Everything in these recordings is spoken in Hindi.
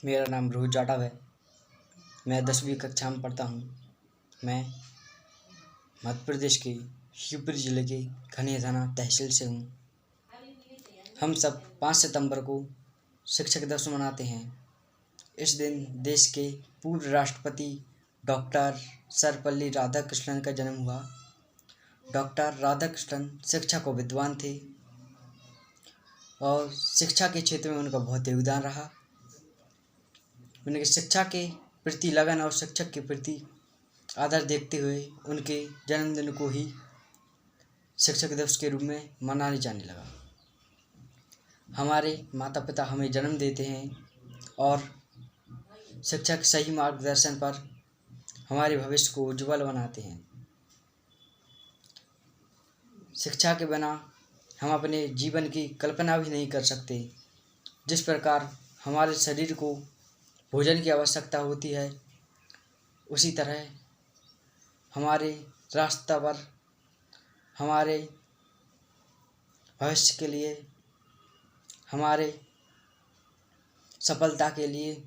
मेरा नाम रोहित जाटव है। मैं 10वीं कक्षा में पढ़ता हूँ। मैं मध्य प्रदेश के शिवपुरी जिले के खनिया थाना तहसील से हूँ। हम सब 5 सितंबर को शिक्षक दिवस मनाते हैं। इस दिन देश के पूर्व राष्ट्रपति डॉक्टर सर्वपल्ली राधाकृष्णन का जन्म हुआ। डॉक्टर राधाकृष्णन शिक्षा को विद्वान थे और शिक्षा के क्षेत्र में उनका बहुत योगदान रहा। उनके शिक्षा के प्रति लगन और शिक्षक के प्रति आदर देखते हुए उनके जन्मदिन को ही शिक्षक दिवस के रूप में मनाने जाने लगा। हमारे माता पिता हमें जन्म देते हैं और शिक्षक सही मार्गदर्शन पर हमारे भविष्य को उज्जवल बनाते हैं। शिक्षा के बिना हम अपने जीवन की कल्पना भी नहीं कर सकते। जिस प्रकार हमारे शरीर को भोजन की आवश्यकता होती है, उसी तरह हमारे रास्ता पर हमारे भविष्य के लिए, हमारे सफलता के लिए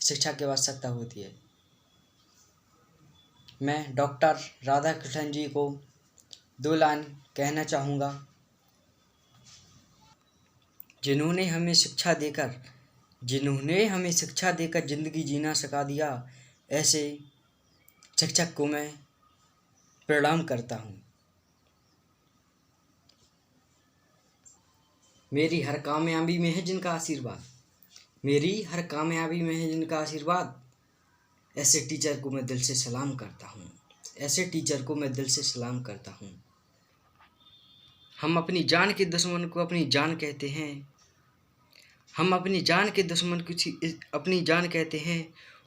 शिक्षा की आवश्यकता होती है। मैं डॉक्टर राधाकृष्णन जी को 2 लाइन कहना चाहूँगा। जिन्होंने हमें शिक्षा देकर ज़िंदगी जीना सिखा दिया, ऐसे शिक्षक को मैं प्रणाम करता हूँ। मेरी हर कामयाबी में है जिनका आशीर्वाद, ऐसे टीचर को मैं दिल से सलाम करता हूँ। हम अपनी जान के दुश्मन को अपनी जान कहते हैं।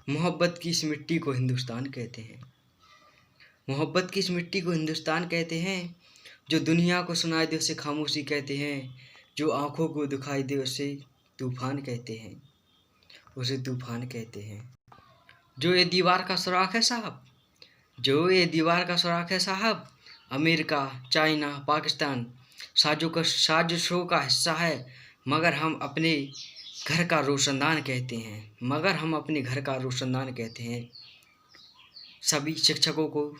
मोहब्बत की इस मिट्टी को हिंदुस्तान कहते हैं। जो दुनिया को सुनाए दे उसे खामोशी कहते हैं। जो आँखों को दिखाई दे उसे तूफान कहते हैं। जो ये दीवार का सुराख है साहब, अमेरिका, चाइना, पाकिस्तान साजिशों का हिस्सा है, मगर हम अपने घर का रोशनदान कहते हैं। सभी शिक्षकों को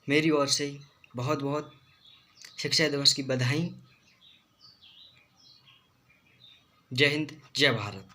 मेरी ओर से बहुत बहुत शिक्षा दिवस की बधाई। जय हिंद, जय भारत।